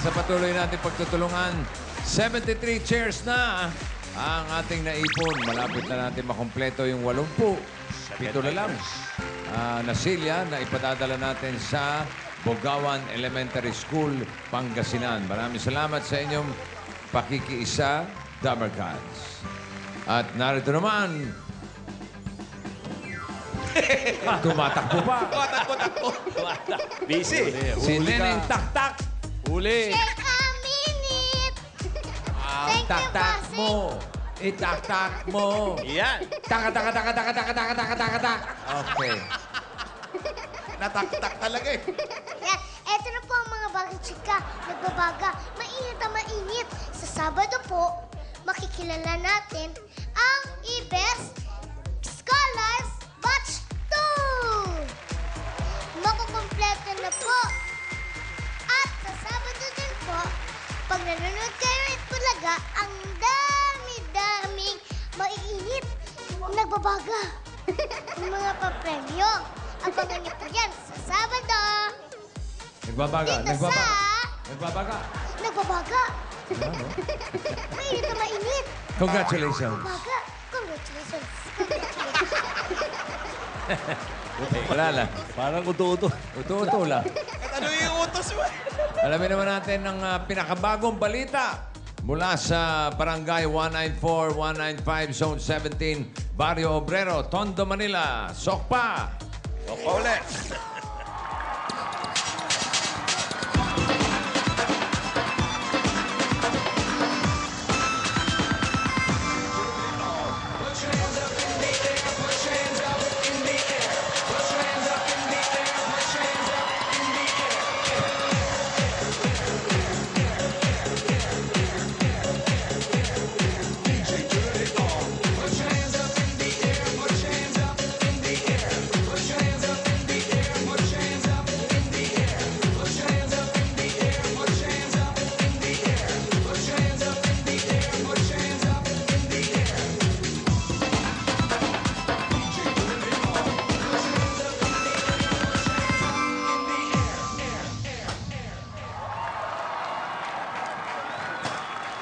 sa patuloy natin pagtutulungan. 73 chairs na ang ating naipon. Malapit na natin makumpleto yung 80. Pito na lang na silya na ipadadala natin sa Bogawan Elementary School, Pangasinan. Maraming salamat sa inyong pakikiisa, Dabarkads. At narito naman, tumatakbo pa. Takbo. Busy. Si Neneng Taktak. Uli. Take a minute. Thank you, Taktak bossing. mo. Itaktak mo. Yan. Taka. Okay. Nataktak talaga eh. Yan. Eto na po ang mga bagong chika. Nagbabaga. Mainit na mainit. Sa Sabado po, makikilala natin ang IBEST Scholars Batch 2. Makukumpleto na po. At sa Sabado din po, pag nanonood kayo ng Itbulaga, ang dami-daming maiinit. Nagbabaga. Ang mga papremyo. Abangan niyo po yan sa Sabado. Nagbabaga. Dito sa... Nagbabaga. Nagbabaga. Mainit na mainit. Congratulations. Baga. Congratulations. Wala lang. Parang uto-uto. Uto-uto lang. Ano yung utos mo? Alamin naman natin ang pinakabagong balita mula sa Barangay 194, 195, Zone 17, Barrio Obrero, Tondo, Manila. Sokpa! Ulit.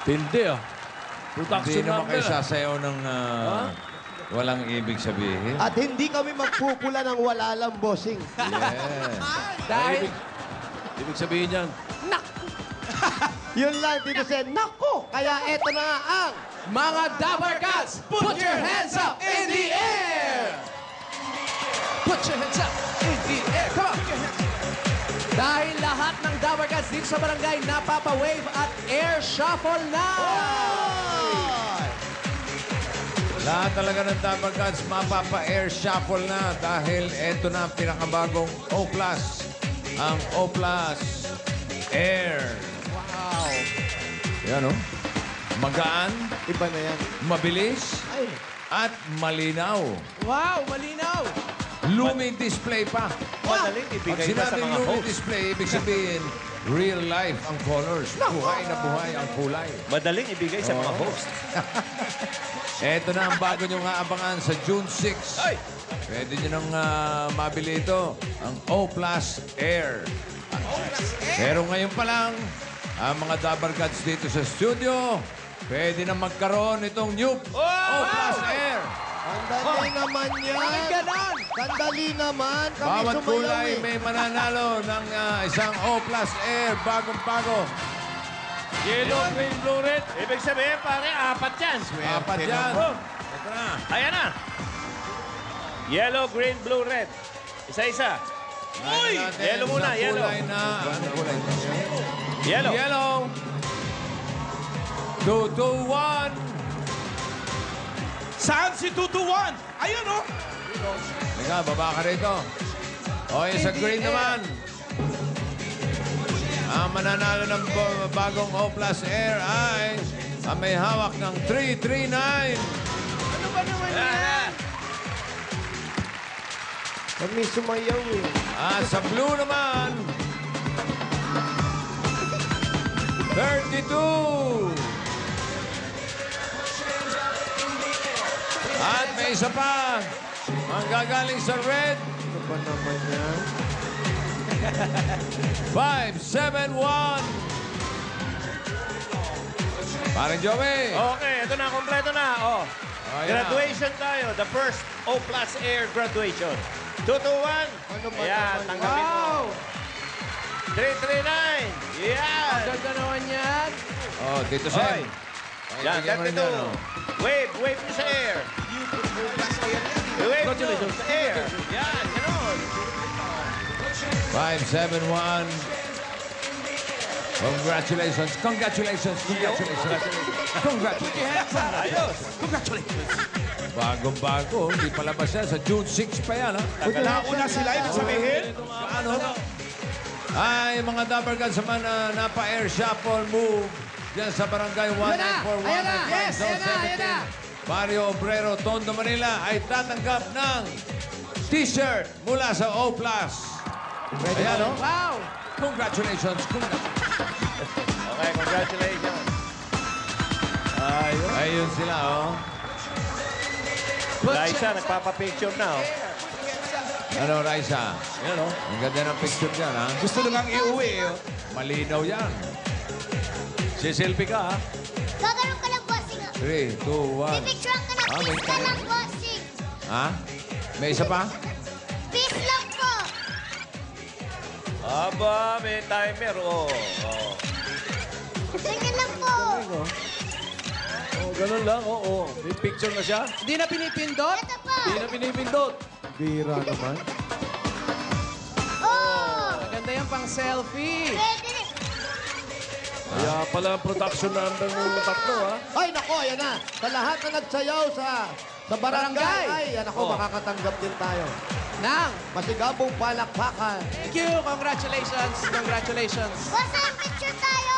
Tindi ah. Hindi Production naman kayo number ah. sasayaw ng walang ibig sabihin. At hindi kami magpupula ng wala lang, bossing. Yes. Dahil... Ibig sabihin niyan, Yun lang, Tito Sen. Nako! Kaya eto na nga ang... Mga Dabarkads, put your hands up in the air! Put your hands up in the air. Come on! Dahil lahat ng Dabarkads dito sa barangay napapa-wave at air shuffle na! Lahat talaga ng Dabarkads mapapa-air shuffle na dahil eto na ang pinakabagong O+. Ang O+. Air. Wow! Yan, oh. Magaan, Iba na yan. mabilis, Ay, at malinaw. Wow, malinaw! Lumi display pa. Madaling Pag ibigay pa sa sinabing mga lumi host. display, ibig sabihin, real life ang colors. Buhay na buhay ang kulay. Madaling ibigay sa mga host. Eto na ang bago nyo nga abangan sa June 6. Ay! Pwede nyo nang mabili ito, ang O+ Air. Pero ngayon pa lang, ang mga Dabarkads dito sa studio, pwede na magkaroon itong new O+ Air. sandali naman yan. Ganon! Sandali naman. Kami Bawat sumayaw kulay eh. may mananalo ng isang O+ Air. Bagong-bago. yellow, green, blue, red. Ibig sabihin, pare, apat yan. Apat yan. Oh, Ito na. ayan na. Yellow, green, blue, red. Isa-isa. Uy! Yellow muna, yellow. Kulay na. Ano kulay? Yellow. Yellow. 2, 2, 1. Saan si 221? Ayun, oh. Teka, baba ka rito. Okay, sa green naman. Ang mananalo ng bagong O+ Air ay ang may hawak ng 339. Ano ba naman yan? Kami sumayaw eh. Sa blue naman, 32. At may isa pa. Ang gagaling sa red, Ano ba naman yan? 571. Paring Joey. Okay, ito na, kompleto na. Oh. Oh, yan Graduation tayo. The first O Plus Air graduation. 221. Ano ba Ayan, naman? tanggapin mo. Wow! 339. Yan. Ang ganda naman yan. Oh, Tito Oy. Sen. Yan, Bigyan mo rin 32. yan, oh. Wave nyo sa air. Wave nyo sa air. Yan, ganun. 571. Congratulations. Congratulations. Congratulations. Congratulations. Ayos. Bagong-bago. Hindi palabas yan. Sa June 6 pa yan, ha? Nauna sila, ibig sabihin. Ano? Ay, mga Dapper Guns naman na napa-air shuffle move dyan sa barangay 1941. Ayan na! Yes! Ayan na! Mario Obrero, Tondo, Manila ay tatanggap ng T-shirt mula sa O+. Ayan, no? Wow! Congratulations. Okay, congratulations. Ayun sila, oh. Liza, nagpapapicture na, oh. Ano, Raisa? Yan, oh. Ang ganda ng picture dyan, ha? Gusto lang iuwi. Oh. Malinaw yan. Siselfie ka, ha? Gagano'n ka lang, bossing. 3, 2, 1. Pipicturean ka na. Ah, may Peace ka time. lang, bossing. Ha? May isa pa? Peace lang po. Aba, may timer, oh. Oh. Ganyan lang po. Oh, ganun lang, oo. May picture na siya. Hindi na pinipindot? Ito po. Hindi na pinipindot. Bira naman. Oh. Maganda yan pang selfie. Pwede rin. Kaya pala ang production number ng tatlo, ha? Ay, nako, ayan na. Sa lahat na nagsayaw sa barangay. Barangay. Ay, yan ako, makakatanggap din tayo. Nang, Masigabong palakpakan. thank you. Congratulations. Congratulations. Bossing, picture tayo.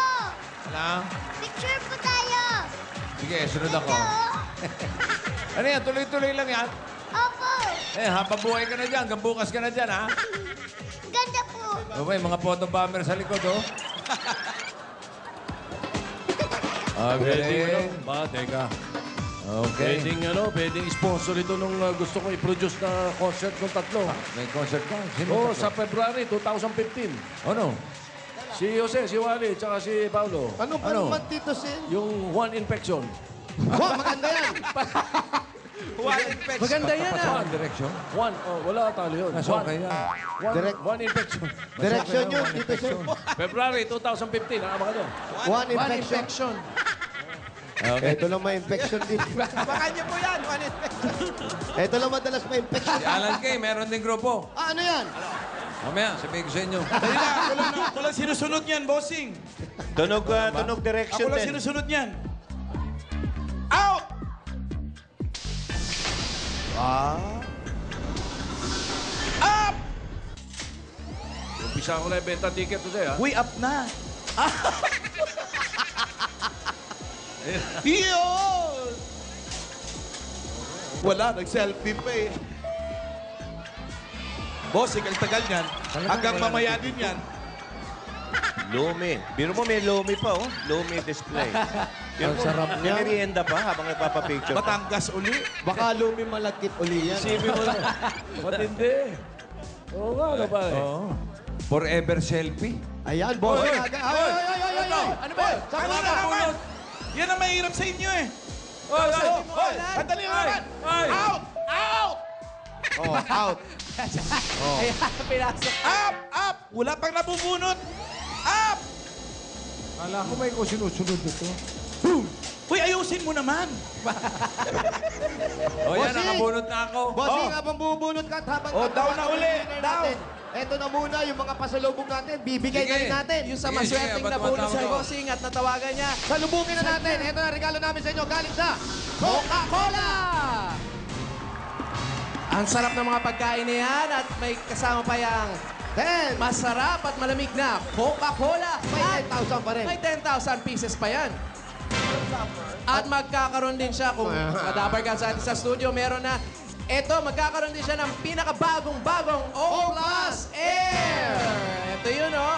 Wala? Picture po tayo. Sige, sunod ako. Ito. Ano yan? Tuloy-tuloy lang yan. Opo. Eh, hapabuhay ka na dyan. Hanggang bukas ka na dyan, ha? Ganda po. Okay, mga photo bomber sa likod, oh. Pwedeng, ano? Okay. Ba, teka. Okay. Pwedeng sponsor ito nung gusto ko i-produce na concert ng tatlo. May concert ka? Sino Oo, tatlo? sa February 2015. Ano? Si Jose, si Wally, tsaka si Paulo. Ano ba Ano? naman, Tito Sin? Yung one infection. Wow, maganda yan. Maganda yan, ah. One direction? One, wala talo yun. Nasa okay yan. One infection. Direksyon yun, Tito Sin. February 2015, nakama ka doon. One One infection. infection. Okay. Ito lang may infection din. Baka niyo po yan. One infection. Ito lang madalas may infection. Si Alan Kay, meron din grupo. Ah, ano yan? Mamaya, sabihin ko sa inyo. Dali na, ako lang sinusunod niyan, bossing. Tunog direction Ako lang din. sinusunod niyan. Out! Up! Umpisa ko na yung benta ticket today, ha? Uy, up na. Yun! Wala, nag-selfie pa eh. Bossing, ang tagal niyan. Hanggang mamaya din yan. Lumi. Biro mo may Lumi pa, oh. Lumi display. Ang sarap May niya. merienda pa habang nagpapapicture. Batangas uli. Baka lumi malagkit uli yan. Isipin mo na. Matindi. Oo nga, ano pare? Oo. Forever selfie. Ayan, boss. Oy, Ay, ay, ay, ay, ay, ay. Ano ba? Ano na naman? Yan ang mahirap sa inyo eh. Oy, Hoy, sandali na naman. Out! Out! Oh, out. Ayan, pinasok. Up! Up! Wala pang nabubunot. Up! Kala ko may ko sinusunod ito. Uy, ayusin mo naman. O yan, Bossing! nakabunot na ako. Bossing, habang bubunot ka at habang... Oh, down na uli. Natin. Ito na muna yung mga pasalubong natin. Bibigay na Sige. rin natin. Yung sa Sige, maswerteng sige, nabulot ba't sa tumatawag? bossing at natawagan niya. Salubungin na natin. Ito na regalo namin sa inyo. Galing sa Coca-Cola! Ang sarap ng mga pagkain na yan at may kasama pa yung 10. masarap at malamig na Coca-Cola. May 10,000 pa rin. May 10,000 pieces pa yan. At magkakaroon din siya, kung madabar ka sa atin sa studio, meron na, magkakaroon din siya ng pinakabagong-bagong O Plus Air. Ito yun, oh.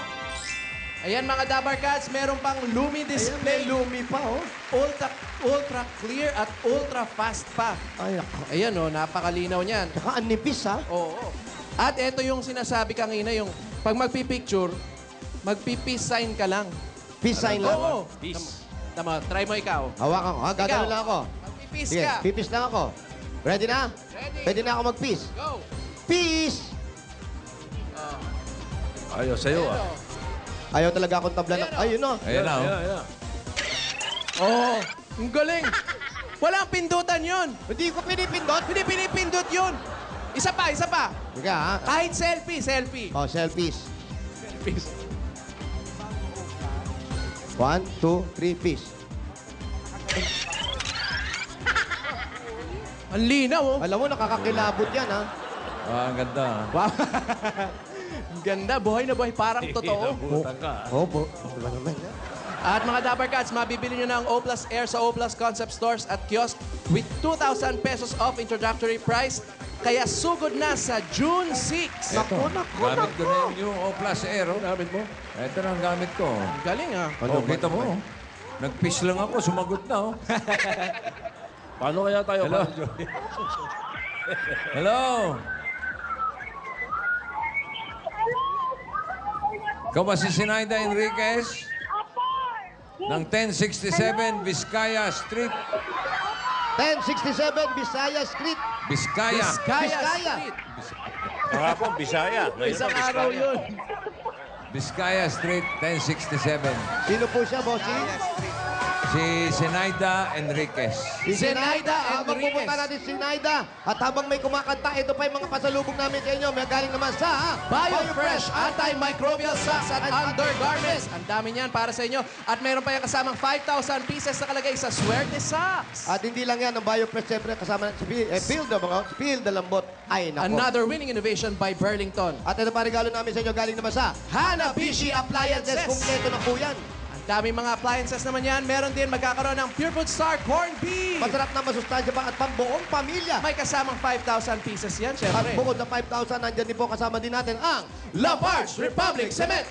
Ayan, mga Dabar Cats, meron pang Lumi display. Lumi pa, oh. Ultra clear at ultra fast pa. Ay, ako. Ayan, oh, napakalinaw niyan. Tsaka ang nipis, ha? Oo. At ito yung sinasabi kanina, yung pag magpipicture, magpipeace sign ka lang. Peace sign lang. Oo. Tama, try mo ikaw. Hawakan ko. Ha? Gagano Ikaw. lang ako. Magpipis Sige, ka. pipis lang ako. Ready na? Ready. Pwede na ako mag-pis. Go. Peace! Ayaw sa'yo, ah. Ayaw talaga akong tabla ng... Ayun na. Ayan na, oh. Ayan. Oh, ang galing. Walang pindutan yun. Hindi ko pinipindot. Hindi pinipindot yun. Isa pa, isa pa. Sige ha. Kahit selfie. Oh, selfies. Selfies. 1, 2, 3, peace. Ang linaw, oh. Alam mo, nakakakilabot yan, ha? Ah, ang ganda. Wow. Ang ganda, buhay na buhay. Parang totoo. Inabutan ka. Opo. Diba naman, ha? At mga Dapper Cats, mabibili nyo na ang O Plus Air sa O Plus Concept Stores at Kiosk with 2,000 pesos off introductory price. Kaya sugod na sa June 6. Ito, gamit ko na yung O-Plus Air, oh. Gamit mo? Ito na ang gamit ko. Ang galing, ah. Oh, kita mo, oh. Nag-fish lang ako, sumagot na, oh. Paano kaya tayo? Hello? Hello? Ikaw ba si Sinaida Enriquez? Ng 1067 Vizcaya Street. 1067 Bisaya Street. Vizcaya. Kaya Vizcaya. Street. Kahapon, Bisaya. Ngayon Isang pa, araw Bisaya. yun. Vizcaya Street, 1067. Sino po siya, bossing? Si Sinaida Enriquez. Si Zenaida Habang Enriquez. pupunta natin si Sinaida. At habang may kumakanta, ito pa yung mga pasalubong namin sa inyo. May galing naman sa... BioFresh Antimicrobial Socks at Undergarments. Ang dami niyan para sa inyo. At meron pa yung kasamang 5,000 pieces na kalagay sa Swerte Socks. At hindi lang yan, ang BioFresh, siyempre, kasama natin si Phil the Lambot. Ay, nako. Another winning innovation by Burlington. At ito pa regalo namin sa inyo, galing naman sa Hanabishi Appliances. Kumpleto na po yan. Ang daming mga appliances naman yan. Meron din magkakaroon ng Pure Food Star Corned Beef. Masarap na masustansya pa at pambuong pamilya. May kasamang 5,000 pieces yan, At syempre. bukod sa 5,000, nandyan din po kasama din natin ang... Lafarge Republic Cement.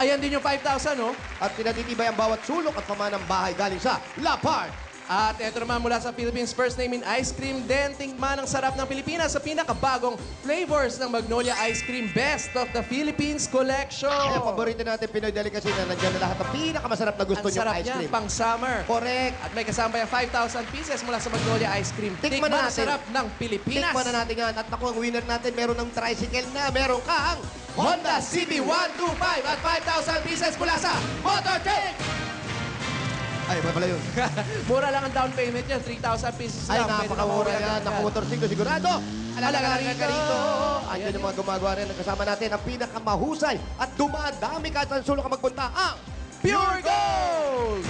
Ayan din yung 5,000, oh. At pinatitibay ang bawat sulok at pamanang bahay galing sa Lapart. At ito naman mula sa Philippines First Name in Ice Cream din. Tingman ang sarap ng Pilipinas sa pinakabagong flavors ng Magnolia Ice Cream Best of the Philippines Collection. Kaya paborito natin Pinoy Delicacy na nandyan na lahat ng pinakamasarap na gusto Ang nyo sarap ice niya, cream. pang summer. Correct. At may kasama yung 5,000 pieces mula sa Magnolia Ice Cream. Tikman na ang natin. sarap ng Pilipinas. Tikman na natin yan. At naku, ang winner natin, meron ng tricycle na. Meron kang Honda CB125 at 5,000 pieces mula sa Motor Tank. Ay, ba pala yun? Mura lang ang down payment niya, 3,000 pieces Ay, lang. Pwede napakamura na yan. mauwi Nakamotorsiklo sigurado. Alala ka rito. Andyan Ayan yung mga gumagawa rin. Kasama natin ang pinakamahusay at dumadami kahit saan sulok ka magpunta. Ang Pure Gold!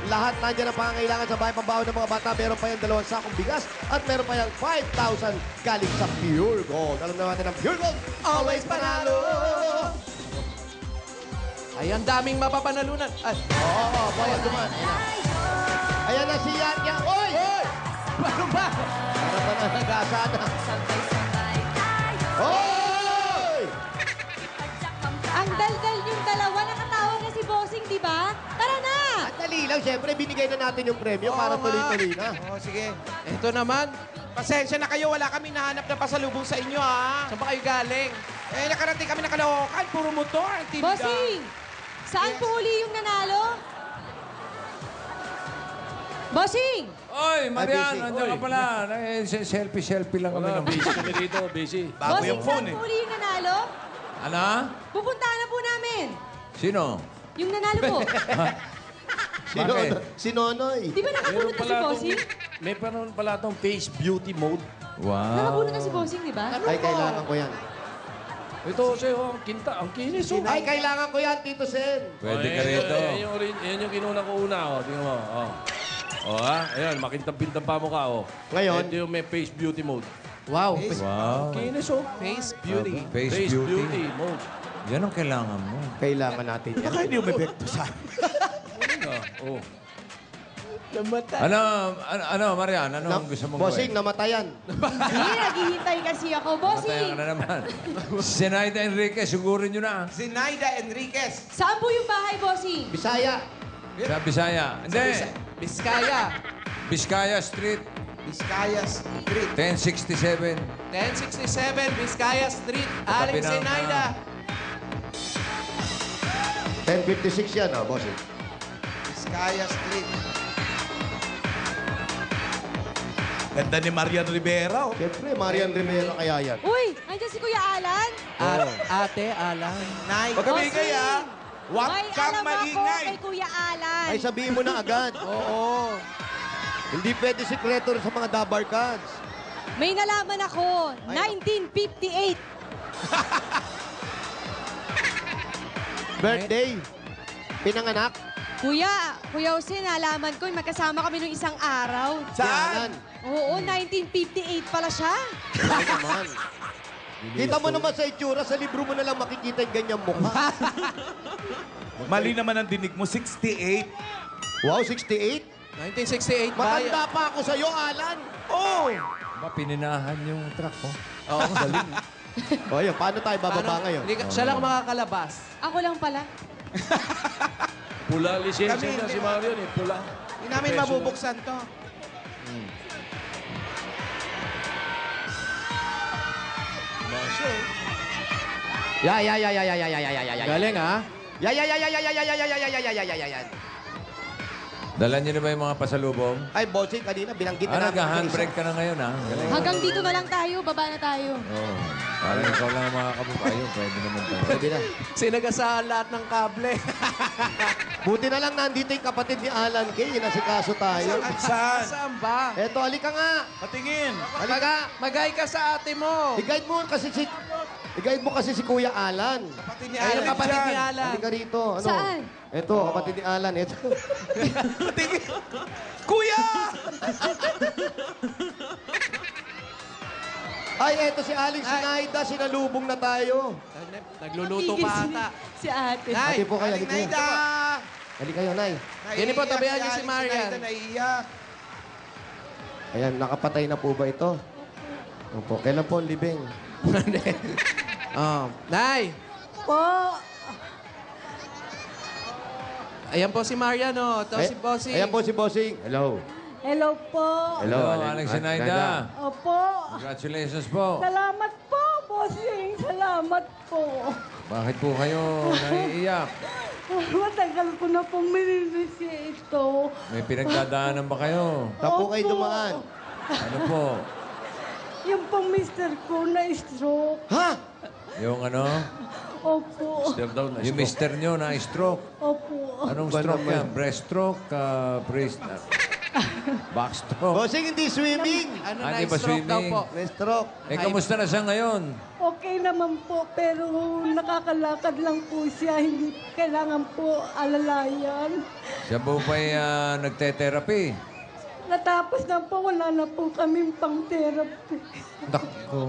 lahat nandiyan ang pangangailangan sa bahay pambaon ng mga bata. Meron pa yung 2 sakong bigas at meron pa yung 5,000 galing sa Pure Gold. Alam naman natin ang Pure Gold. Always panalo! Ay, ang daming mapapanalunan. Ay, Oo, bawal duman. Ayan na si Yanya. Oy! Hoy! Ano ba? Para pa na nag-asana. Oy! Ang daldal yung dalawa, nakatawa na si Bossing, di ba? Tara na! At dali lang, siyempre, binigay na natin yung premyo para Oo nga. tuloy-tuloy na. Oh, sige. Ito naman. Pasensya na kayo, wala kami nahanap na pasalubong sa inyo, ha? Saan ba kayo galing? Eh, nakarating kami na Caloocan, puro motor ang tinda. Bossing! Saan po uli yung nanalo? Bossing! Oy, Marian, busy. nandiyan ka Oy. pala. Selfie lang kami Wala, ng busy kami dito, busy. Bossing, saan po uli yung nanalo? Ano? Pupuntahan na po namin. Sino? Yung nanalo po. Bakit? Si Nonoy. Di ba nakabunot na si Bossing? May panon pala itong face beauty mode. Wow. Nakabunot na si Bossing, di ba? Ay, kailangan ko yan. Ito sa'yo, ang kinta, ang kinis. Oh. Ay, kailangan ko yan, Tito Sen. Pwede ka Ay, rito. Yan yung kinuna ko una. Oh. Tingnan mo. Oh. Oh, ha? Ayan, makintang-pintang pa mo ka. Oh. Ngayon? Ito yung may face beauty mode. Wow. Wow. Kinis, oh. Face beauty. Face beauty. mode. Yan ang kailangan mo. Kailangan natin yan. Baka hindi umepekto sa Oh. Ano, Marian? Ano gusto mong Bossing, gawin? namatayan. Hindi, naghihintay kasi ako. Matayan Bossing! ka na naman. Sinaida Enriquez, sugurin nyo na. Zinaida Enriquez. Saan po yung bahay, Bossing? Bisaya. Sa Bisaya. Hindi. Biskaya. Vizcaya Street, Vizcaya Street. 1067. 1067 Biskaya Street. Aling Katabi ng, Zenaida. 1056 yan, Bossing. Vizcaya Street. Ganda ni Marian Rivera, oh. Siyempre, Marian Rivera kaya yan. Uy, nandiyan si Kuya Alan. Ate, Alan. Nay, Huwag kami ingay, ah. huwag May kang alam ako maingay. kay Kuya Alan. Ay, sabihin mo na agad. Oo. Hindi pwede sikreto rin sa mga Dabar Cats. May nalaman ako, 1958. Birthday. Pinanganak. Kuya Jose, nalaman ko, magkasama kami nung isang araw. Saan? Oo, 1958 pala siya. Ay naman. Kita mo naman sa itsura, sa libro mo na lang makikita yung ganyang mukha. Mali naman ang dinig mo, 68. Wow, 68? 1968 ba? Matanda pa ako sa'yo, Alan. Oh! Ba, pininahan yung truck ko. Oo, galing. O yun, paano tayo bababa ngayon? Siya lang makakalabas. Ako lang pala. Pula lisensya Kami, niya si hindi. Marion eh. Pula. Hindi namin mabubuksan to. Galing, ha? Dala niyo na ba yung mga pasalubong? Ay, bossing, kanina binanggit na namin. Nag-handbrake ka na ngayon, ha? Galing. Hanggang dito na lang tayo, baba na tayo. Oo. Parang ikaw lang ang mga kabukayo. Pwede naman tayo. Pwede na. Sinagasaan lahat ng kable. Buti na lang nandito yung kapatid ni Alan Kay. Inasikaso tayo. Saan? Saan ba? Eto, halika nga. Patingin. Halika. Magay ka sa ate mo. I-guide mo kasi si Kuya Alan. Kapatid ni Ayun, Alan kapatid ni dyan. Alan. Halika rito. Ano? Saan? Eto, kapatid ni Alan. Eto. Patingin. Kuya! Ay, eto si Aling Sinaida. Sinalubong na tayo. Nagluluto pa ata. Si ate. Nay, Ate po kayo, Aling halika kayo. Naida! Halika kayo, Nay. Yan po, tabihan niyo si Aling Marian. Sinaida, naiiyak. Ayan, nakapatay na po ba ito? Opo. Kailan po ang libing? Nay! Po. Ayan po si Marian, oh. Ito si Bossy. Ayan po si Bossing. Hello. Hello po. Hello, Alex Sinaida. Opo. Congratulations po. Salamat po, bossing. Salamat po. Bakit po kayo naiiyak? Matagal ko na pong minimiss ito. May pinagdadaanan ba kayo? Saan po kayo dumaan? Ano po? Yung pong mister ko na stroke. Ha? Yung ano? Opo. Step down na. Yung mister nyo na stroke. Opo. Anong Ba stroke naman? yan? Breast stroke? Back stroke? Bossing, hindi swimming. Ano Ah, na, di ba stroke daw swimming? po. May stroke. Eh, kamusta na siya ngayon? Okay naman po, pero nakakalakad lang po siya. Hindi kailangan po alalayan. Siya po ba'y nagte-therapy? Natapos na po, wala na po kaming pang-therapy. Naku,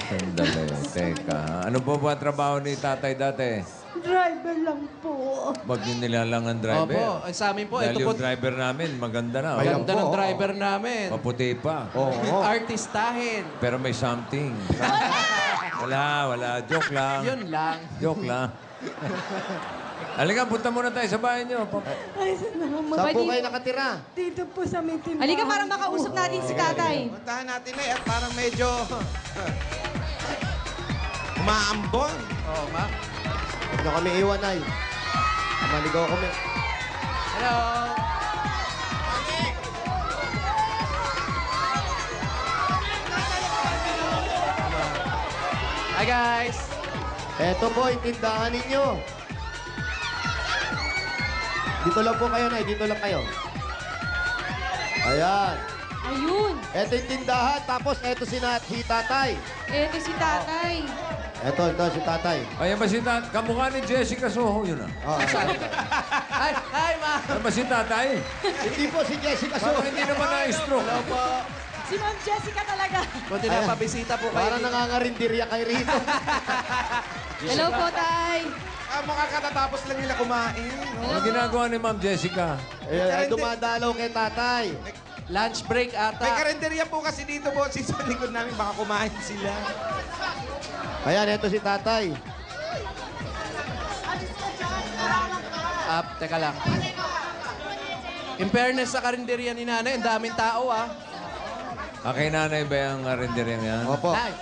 sandali. Teka. Ano po ba trabaho ni tatay dati? Driver lang po. Wag niyo nilalang ang driver. Opo, ay, sa amin po, Dahil ito po, yung driver namin, maganda na. Ayan ganda po, ng oo. driver namin. Maputi pa. Oo. Artistahin. Pero may something. Wala. Joke lang. Yun lang. Joke lang. Halika, punta muna tayo sa bahay niyo. Ay, salamat. Saan po kayo nakatira? Dito po sa may timbahan. Halika para makausap natin si tatay. Puntahan natin na at parang medyo umaambon. Oo, ma. Huwag na kami iwan, Nay. Maligaw kami. Hello. Hi, guys. Eto po, yung tindahan ninyo. Dito lang po kayo, Nay. Dito lang kayo. Ayan. Ayun. Eto yung tindahan. Tapos eto si tatay. Eto si tatay. Ito si tatay. Ayan ba si tatay? Kamukha ni Jessica Soho, yun ah. Oh, Hi, ma. Ano ba si tatay? hindi po si Jessica Parang Soho. hindi naman na-stroke. Hello po. Si Ma'am Jessica talaga. Kunti na pabisita po kayo. Parang nangangarinderya kayo rito. Hello po, tay. Mukha katatapos lang nila kumain. No? Ano ginagawa ni Ma'am Jessica? Dumadalaw kay tatay. Lunch break ata. May karinderya po kasi dito po sa likod namin. Baka kumain sila. Ayan, eto si tatay. Teka lang. In fairness sa karinderya ni nanay, ang daming tao, ah. Kay nanay ba yung renderin yan? Opo. Nay.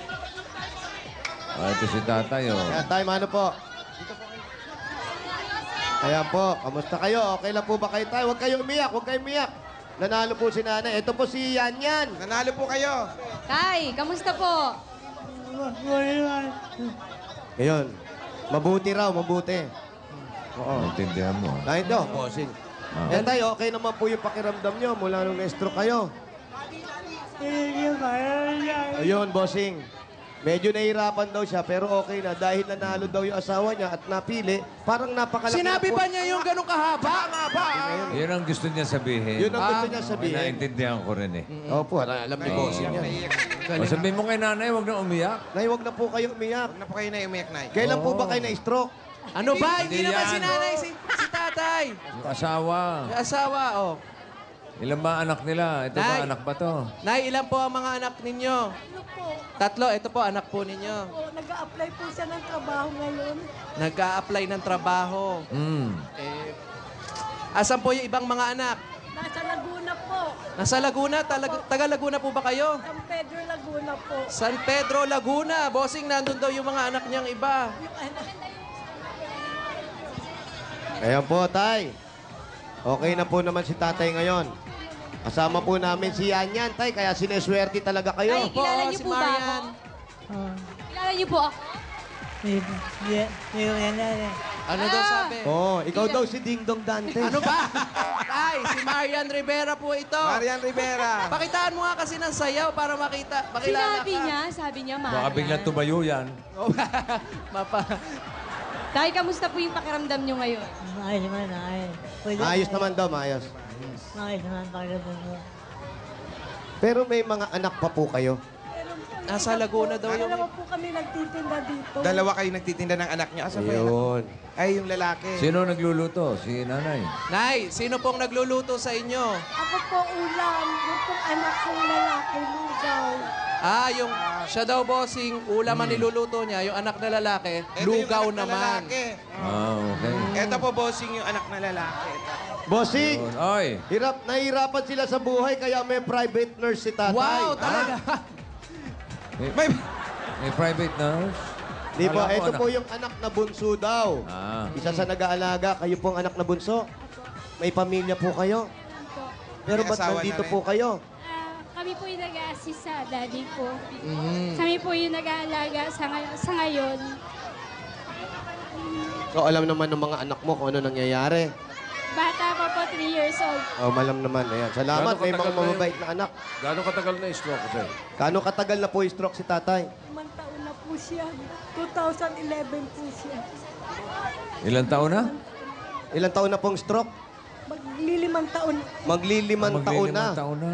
Ito si tatay, oh. Ayan, tay, mano po? Ayan po, kamusta kayo? Okay lang po ba kayo tayo? Huwag kayo umiyak, huwag kayo umiyak. Nanalo po si nanay. Ito po si Yan Yan. Nanalo po kayo. Tay, kamusta po? Ngayon, mabuti raw, mabuti. Oo. Naintindihan mo. Kahit nyo, bossing. Eh tayo, okay naman po yung pakiramdam nyo mula nung na-stroke kayo. Ayun, bossing. Medyo nahihirapan daw siya, pero okay na. Dahil nanalo daw yung asawa niya at napili, parang napakalaki. Sinabi ba niya yung ganong kahaba? Yun ang gusto niya sabihin. Yun ang gusto niya May sabihin. naintindihan ko rin eh. Opo, alam ni bossing yan. O sabihin mo kay nanay, huwag na umiyak. Nay, huwag na po kayo umiyak. Huwag na po kayo na umiyak, Nay. Kailan po ba kayo na-stroke? Ano ba? Hindi Hindi naman yan. si nanay, si tatay. Yung asawa. Yung asawa, oh. Ilan ba anak nila? Ito ba Nay. anak ba to? Nay, ilan po ang mga anak ninyo? Ano po? 3, ito po, anak po ninyo. Po, nag-a-apply po siya ng trabaho ngayon. Nag-a-apply ng trabaho. Hmm. Asan po yung ibang mga anak? Nasa Laguna po. Nasa Laguna? Taga Laguna po ba kayo? San Pedro, Laguna po. San Pedro, Laguna. Bossing, nandun daw yung mga anak niyang iba. Ayan po, tay. Okay na po naman si tatay ngayon. Kasama po namin si Yan Yan, tay. Kaya sineswerte talaga kayo. Ay, kilala niyo si po ba ako? Kilala niyo po ako? Ano daw sabi? Oh, ikaw daw si Ding Dong Dante. Ano ba? Tay, si Marian Rivera po ito. Marian Rivera. Pakitaan mo nga kasi ng sayaw para makilala Sabi niya, Baka Marian. biglang tumayo yan. Mapa. Tay, kamusta po yung pakiramdam niyo ngayon? Ayos naman, ayos. Maayos naman daw, maayos. Ayos naman, pagdating mo. Pero may mga anak pa po kayo. Nasa Laguna daw yung... Dalawa po kami nagtitinda dito. Dalawa kayo nagtitinda ng anak niya. Asan ba yung anak? Ayun. Ay, yung lalaki. Sino nagluluto? Si nanay. Nay, sino pong nagluluto sa inyo? Ako po ulam. Yung pong anak kong lalaki, lugaw. Yung siya daw bossing, ulam ang niluluto niya, yung anak na lalaki, Ito lugaw yung anak na naman. lalaki. Ah, okay. Ito po, bossing, yung anak na lalaki. Ito. Bossing, Yun. Oy, nahihirapan sila sa buhay kaya may private nurse si tatay. Wow, talaga. may private nurse? Di ba? Akala ko Ito anak. po yung anak na bunso daw. Ah. Isa sa nag-aalaga, kayo pong anak na bunso. May pamilya po kayo. Pero May ba't asawa na nandito rin. po kayo? Kami po yung nag-assist sa daddy ko. Kami po yung nag-aalaga sa ngayon. So, alam naman ng mga anak mo kung ano nangyayari. Bata pa po, 3 years old. Oh, malam naman. Ayan. Salamat. Gano'ng May mga katagal na yun? mababait na anak. Gano'ng katagal na stroke sir? Kano katagal na po yung stroke si tatay? 5 taon na po siya. 2011 po siya. Ilang taon na? Ilang taon na pong stroke? Maglilimang taon. Maglilimang taon na. Maglilimang taon na.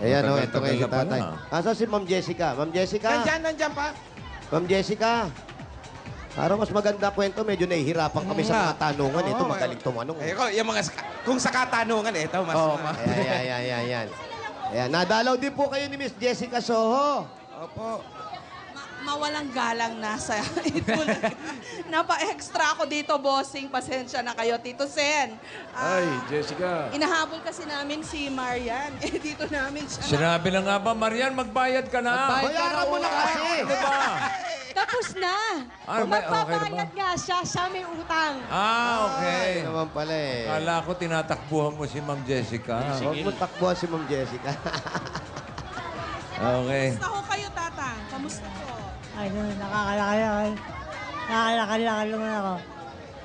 Ayan, oh, Matagal-tagal ito ngayon si na pala. tatay. Asa si Ma'am Jessica? Ma'am Jessica? Nandyan pa. Ma'am Jessica. Para mas maganda kwento, medyo nahihirapan kami sa mga tanungan. Ito, magaling tumanong. Ay, yung mga, kung sa katanungan, ito, mas... Ayan. Ayan, nadalaw din po kayo ni Miss Jessica Soho. Opo. Mawalang galang nasa Napa-extra ako dito, bossing. Pasensya na kayo, Tito Sen. Ay, Jessica. Inahabol kasi namin si Marian. Dito namin siya. Sinabi na nga ba, Marian, magbayad ka na. Bayaran mo na kasi. Di ba? Tapos na. Ano ba? Okay na ba? Magbabayad nga siya may utang. Ah, okay. Ay, naman pala eh. Kala ko tinatakbuhan mo si Ma'am Jessica. Huwag mo takbuhan si Ma'am Jessica. Okay. Kamusta ho kayo, Tata? Kamusta po? Ay, nakakalakal. Nakakalakal naman ako.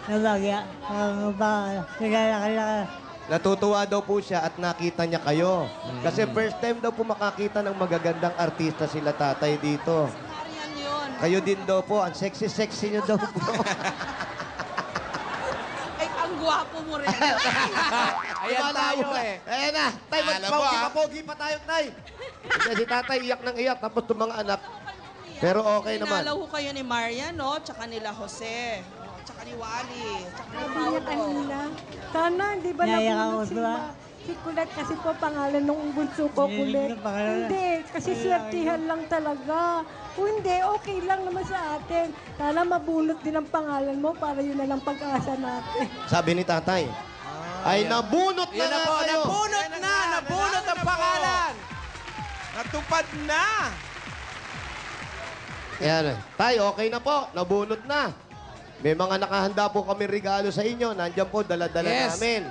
Nabagya. Nakakalakal. Natutuwa daw po siya at nakita niya kayo. Kasi first time daw po makakita ng magagandang artista sila tatay dito. Marian yun. Kayo din daw po. Ang sexy-sexy niyo daw po. Ay, ang gwapo mo rin. Ayan tayo eh. Ayan na. Tay, Alam mo, pogi pa tayo, tay. Kasi si tatay iyak ng iyak. Tapos itong mga anak. Pero okay naman. Pinalaw ho kayo ni Marian, no? Tsaka nila Jose. Tsaka ni Wally. Tsaka ni Sabi niya Paolo. kanina, sana hindi ba nabunod si Kulet kasi po pangalan ng bunso ko, Kulet. Hindi, kasi swertihan lang talaga. Kung hindi, okay lang naman sa atin. Sana mabunot din ang pangalan mo para yun na lang pag-asa natin. Sabi ni tatay. Ay, nabunot na Yan na nga po, kayo. nabunot na! Nabunot ang pangalan! Natupad na! Ayan. Tay, okay na po. Nabunot na. May mga nakahanda po kami regalo sa inyo. Nandiyan po, dala-dala Yes. namin.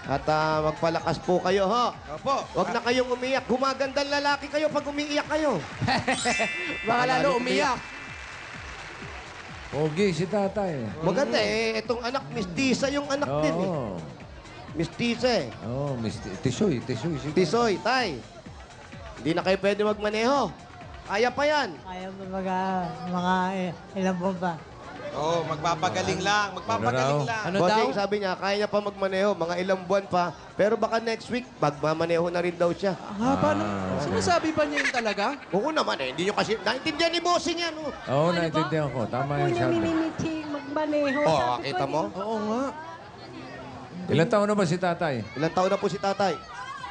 At magpalakas po kayo, ha? Opo. Huwag na kayong umiyak. Gumagandang lalaki kayo pag umiiyak kayo. Baka lalo umiyak. Pogi si tatay. Maganda eh. Itong anak, mistisa yung anak din eh. Oo. Mistisa eh. Oo, Tisoy si Tisoy, tay. Hindi na kayo pwede magmaneho. Kaya pa yan. Kaya mo mga ilang buwan pa. Oo, magpapagaling lang. Magpapagaling lang. Ano Bossing, daw? sabi niya, kaya niya pa magmaneho, mga ilang buwan pa. Pero baka next week, magmamaneho na rin daw siya. Paano? Sinasabi ba niya yun talaga? Oo naman eh, hindi niyo kasi, naintindihan ni Bossing yan. Oh. Oo, naintindihan ko. Tama Ako yung yung sabi. minimichi magmaneho. Oh, Sabi ko, kita mo? Oo nga. Ilan taon na ba si tatay? Ilang taon na po si tatay?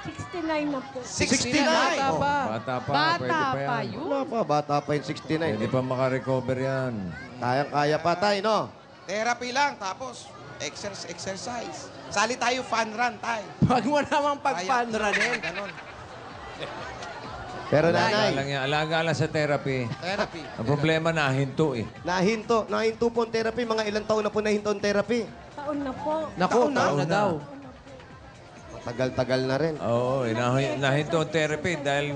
69 na po. 69! Bata Oh. pa. Bata pa, Bata pwede pa pa yan. yun. Wala pa, bata pa yung 69. Pwede pa makarecover yan. Kayang-kaya pa tayo, no? Therapy lang, tapos exercise. Sali tayo fun run, tayo. Huwag mo namang pagpanranin. Ganon. Pero Alaga nanay, lang yan. Alaga lang sa therapy. Therapy. Ang problema, nahinto eh. nahinto po ang therapy. Mga ilang taon na po nahinto ang therapy. Taon na po. Naku, Taon na. taon na daw. Tagal-tagal na rin. Oo, nahinto ang therapy dahil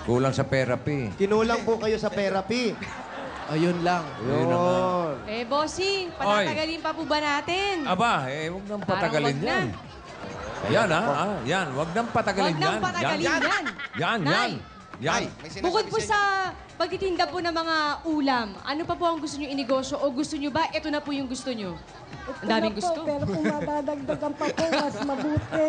kulang sa therapy. Kinulang po kayo sa therapy. Ayun lang. Yun na nga. Yun. Bossing, patatagalin pa po ba natin? Aba, huwag nang patagalin Parang wag yan. Yan, yan. Huwag nang patagalin Huwag yan. nang patagalin yan. Yan. Nay, Yan. May sinasabi Bukod po inyo. sa pagtitinda po ng mga ulam, ano pa po ang gusto nyo inegosyo o gusto nyo ba ito na po yung gusto nyo? Ito Ang daming na po, gusto. pero kung madadagdagan pa po, mas mabuti.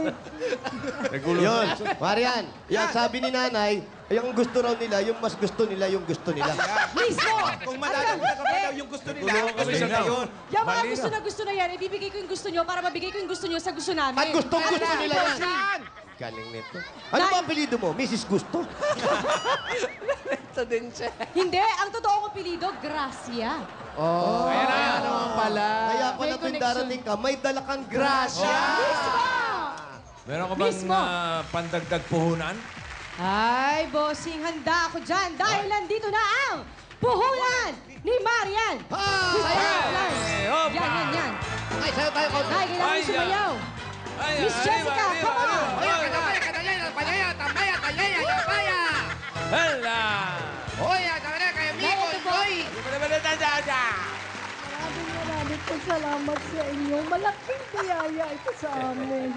Yun. Marian, yan sabi ni nanay, yung gusto raw nila, yung mas gusto nila, yung gusto nila. Mismo! Kung madadagdagan pa daw yung gusto nila, gusto nila yun. Yung mga Mali gusto na yan, ibibigay ko yung gusto nyo para mabigay ko yung gusto nyo sa gusto namin. At gusto nila yan. Yan! Galing nito. Ano ba apelido mo? Mrs. Gusto? Ito din siya. Hindi, ang totoo kong pilido, Gracia. Oh, kaya naman pala. Kaya pala May tuwing connection. darating ka, may dala kang grasya. Meron ka bang Mismo. pandagdag puhunan? Ay, bossing, handa ako dyan dahil nandito na ang puhunan ni Marian. Sayaw! Yan. Ay, sayo tayo, Kaunti. Ay, kailangan mo sumayaw. Miss Jessica, come on! Hala! Maraming po salamat sa inyo. Malaking biyaya ito sa amin.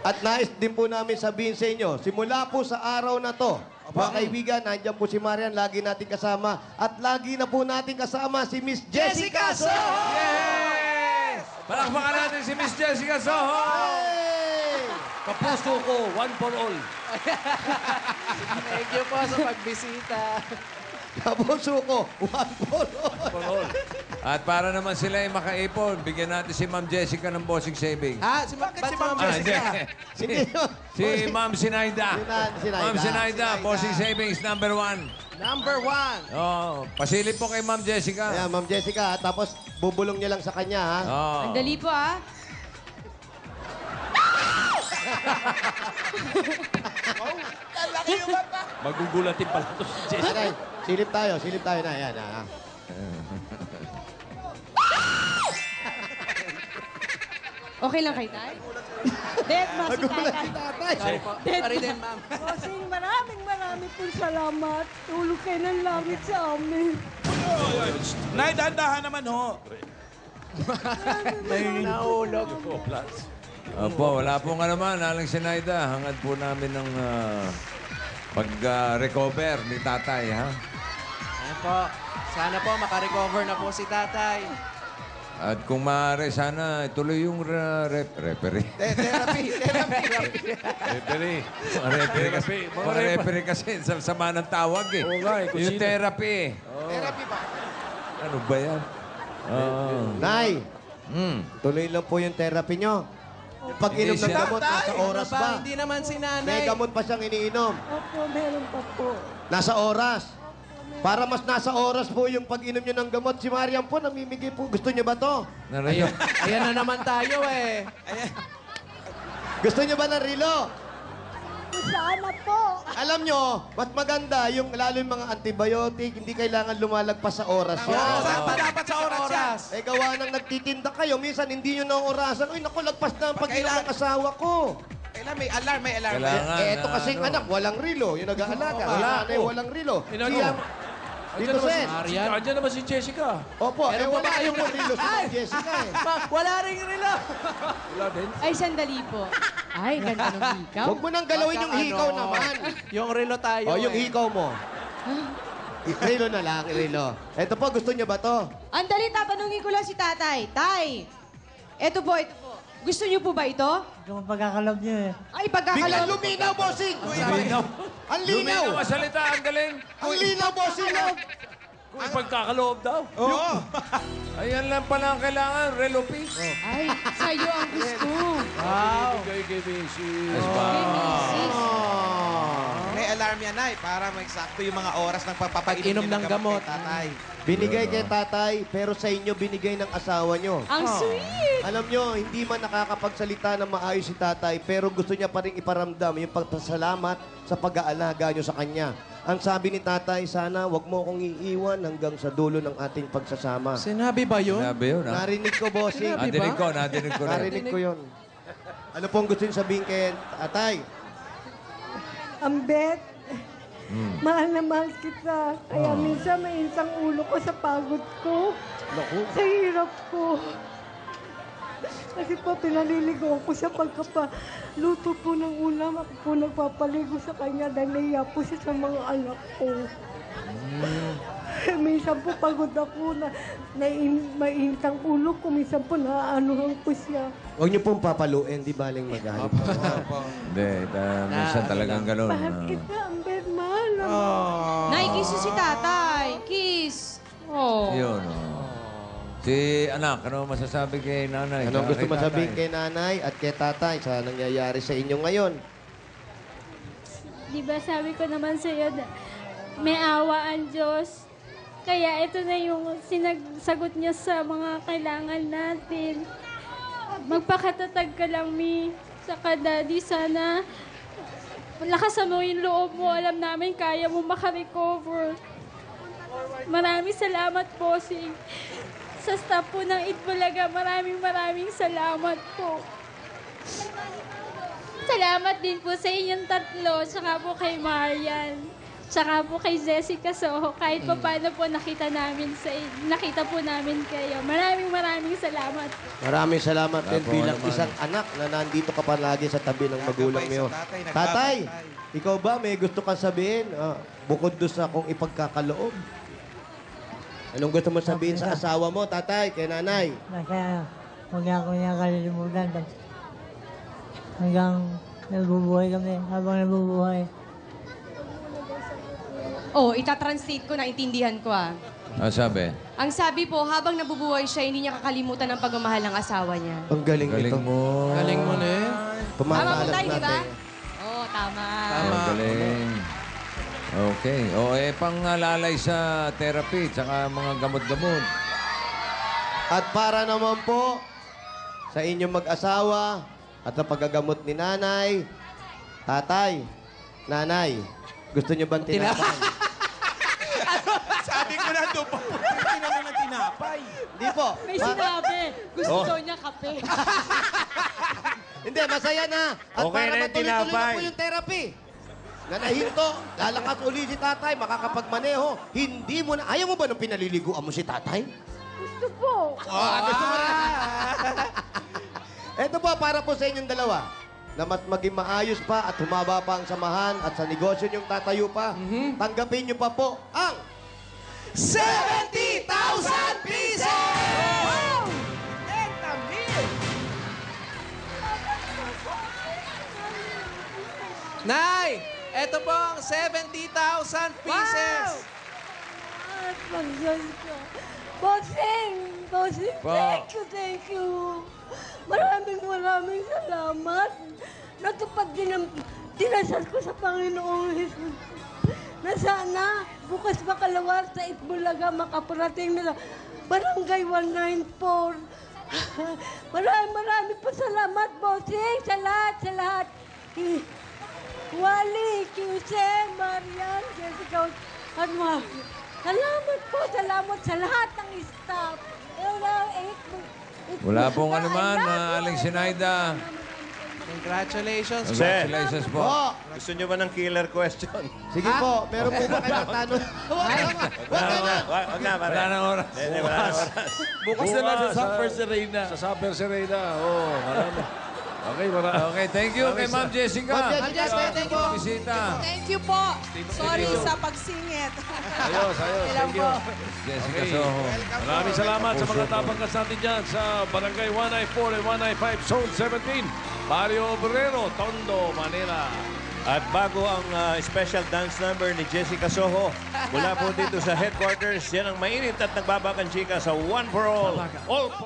At nais din po namin sabihin sa inyo, simula po sa araw na to, mga kaibigan, nandiyan po si Marian, lagi natin kasama. At lagi na po natin kasama si Miss Jessica Soho! Yes! Palakpakan natin si Miss Jessica Soho! Hey! Kapuso ko, one for all. Thank you po sa pagbisita. Kapuso ko, one for all. For all. At para naman sila ay makaipon, bigyan natin si Ma'am Jessica ng bossing savings. Si Ma'am Hindi. Sige. Si Ma'am Sinaida. Sinaida. Ma'am Sinaida, bossing savings number 1. Number 1. Oh, pasilip po kay Ma'am Jessica. Ayan, Ma'am Jessica, tapos bubulong niya lang sa kanya, ha? Oh. Ang dali po, ah. Magugulatin pala ito si Jessica. Nanay, silip tayo na. Ayan, ha? Okay lang kay Tay? Dead ba si Nagulat Tay? si tatay. Sorry po. Sorry din, ma'am. Bossing, maraming pong salamat. Tulog kayo ng langit sa amin. Nay, dahan naman ho. Nahulog. Opo, wala pong naman, Aling Sinaida. Hangad po namin ng pag-recover ni tatay, ha? Ayan po. Sana po makarecover na po si tatay. At kung maaari, sana ituloy yung referee. Therapy. Referee. Mga referee kasi sa sama ng tawag eh. Oo nga, kung Yung sino. therapy. Therapy ba? Ano ba yan? Nay, Hmm. tuloy lang po yung therapy nyo. Pag Hindi inom ng siya. gamot, nasa oras Ano pa. Hindi naman si May nanay. gamot pa siyang iniinom. Opo, meron pa po. Nasa oras. Para mas nasa oras po yung pag-inom nyo ng gamot. Si Mariam po, namimigay po. Gusto nyo ba to? Narinig. Ayan na naman tayo eh. Gusto nyo ba ng rilo? Sana po. Alam nyo, mas maganda yung lalo yung mga antibiotic, hindi kailangan lumalagpas sa oras yan. Dapat sa oras yan. Eh, gawa nang nagtitinda kayo, minsan hindi nyo na orasan. Uy, naku, lagpas na ang pag-inom ng asawa ko. Kailan may alarm, may alarm. Kailangan Ito kasing anak, walang rilo. Yung nag-aalaga, wala na walang rilo. Inano? Dito, Sen. Andiyan naman si Jessica. Opo, Meron wala pa ba kayong yung- rilo si Ay! Jessica eh. Wala rin relo. Wala din. Ay, sandali po. Ay, ganda ng hikaw. Huwag mo nang galawin yung hikaw naman. Yung relo tayo. O, yung hikaw mo. Rilo na lang, rilo. Ito po, gusto niyo ba to? Andali, tatanungin ko lang si tatay. Tay, ito po, ito po. Gusto niyo po ba ito? Kung pagkakalob niyo eh. Ay, Biglang pagkakalaman. luminaw, bossing! Ang Luminaw linaw! ang salita, ang galing. Ang linaw, bossing! Kung ipagkakaloob daw. Oo. Ayan lang pala ang kailangan, relopis. Ay, sa'yo ang gusto. Wow. Bigay kay Mrs. May alarm yan, Nay, para magsakto yung mga oras ng pagpapainom Pag-inom ng gamot. kay tatay. Binigay kay tatay, pero sa inyo binigay ng asawa nyo. Ang sweet. Alam nyo, hindi man nakakapagsalita ng maayos si tatay, pero gusto niya pa rin iparamdam yung pagpasalamat sa pag-aalaga nyo sa kanya. Ang sabi ni tatay, sana wag mo akong iiwan hanggang sa dulo ng ating pagsasama. Sinabi ba yun? Sinabi yun, ha? Narinig ko, bossing. Nadinig ko rin. Narinig ko yun. Ano pong gusto niyo sabihin kay tatay? Ambet, mahal na mahal kita. Kaya minsan may isang ulo ko sa pagod ko. Sa hirap ko. Kasi po, pinaliligo ko sa pagkapaluto po ng ulam. Ako po nagpapaligo sa kanya dahil nahiya po siya sa mga anak ko. Minsan po pagod ako na mainit ang ulo ko. Minsan po naaanuhan ko siya. Huwag niyo pong papaluin, di baling magalit. Hindi, minsan talagang gano'n. Mahal kita, Ambet, mahal na Naikiss si tatay. Kiss. Oh. Yun, Si anak, ano masasabi kay nanay? Anong tsaka gusto kay mo sabihin tatay? kay nanay at kay tatay sa nangyayari sa inyo ngayon? Di ba sabi ko naman sa'yo, may awa ang Diyos. Kaya ito na yung sinasagot niya sa mga kailangan natin. Magpakatatag ka lang, Mi. Saka, Daddy, sana lakasan mo yung loob mo. Alam namin kaya mo makarecover. Maraming salamat, Bossing. Sa staff po ng Itbulaga, maraming salamat po. Salamat din po sa inyong tatlo, tsaka po kay Marian, tsaka po kay Jessica Soho. Kahit pa paano po nakita po namin kayo. Maraming salamat. Maraming salamat din Apo, bilang naman. isang anak na nandito ka palagi sa tabi ng magulang Nagkabay mo. sa tatay, Tatay, nagbabantay. ikaw ba may gusto kang sabihin? Bukod doon sa kung ipagkakaloob. Anong gusto mo sabihin sa asawa mo, tatay, kay nanay? Basta huwag ako niya kalilimutan. Hanggang nabubuhay kami, habang nabubuhay. Oh, itatranslate ko, naintindihan ko ah. Ano sabi? Ang sabi po, habang nabubuhay siya, hindi niya kakalimutan ang pagmamahal ng asawa niya. Ang galing, Galing ito. mo. Galing mo na eh. Tama po Pumapaalam tayo, di ba? natin. Oo, tama. Ang galing. Okay. Panglalay sa therapy, tsaka mga gamot-gamot. At para naman po sa inyong mag-asawa at sa paggagamot ni nanay, tatay, nanay, gusto niyo bang tinapay? Sabi ko na doon po. Hindi naman ng tinapay. Hindi po. May sinabi. Gusto Oh. daw niya kape. Hindi, masaya na. At Okay para na yung matuloy-tuloy na tinapay. po yung therapy. Na nahinto, lalakas uli si tatay, makakapagmaneho. Hindi mo na... Ayaw mo ba nung pinaliliguan mo si tatay? Gusto po. Gusto mo rin. Ito po, para po sa inyong dalawa. Na mas maging maayos pa at humaba pa ang samahan at sa negosyo niyong tatayo pa. Tanggapin niyo pa po ang 70,000 pieces! Nay, eto po ang 70,000 pieces. At mag-Diyos ko. Bossing! Bossing, Po. thank you. Maraming salamat. Natupad din ang dinasal ko sa Panginoong Jesus. Na sana bukas makalawa sa Itbulaga makaparating na Barangay 194. Maraming pa salamat, Bossing, sa lahat. Wally, Kuse, Marian, Jessica, at mga... Salamat sa lahat ng staff. Wala pong anuman, Aling Sinaida. Congratulations. Congratulations po. Gusto nyo ba ng killer question? Sige po, meron po ba kayong tanong? Wag na, pare. Wala nang oras. Hindi, wala na oras. Bukas na lang sa Supper Serena. Sa Supper Serena. Oo, marami. Okay, marami. Okay, thank you kay Ma'am Jessica. Ma'am Jessica, thank you. Bisita. Thank you po. Sorry sa pagsingit. Ayos. Thank you. Jessica Okay. Soho. Maraming salamat sa mga tapangkas natin dyan sa Barangay 194 and 195, Zone 17, Barrio Obrero, Tondo, Manila. At bago ang special dance number ni Jessica Soho, mula po dito sa headquarters, yan ang mainit at nagbabagang chika sa One for All. All for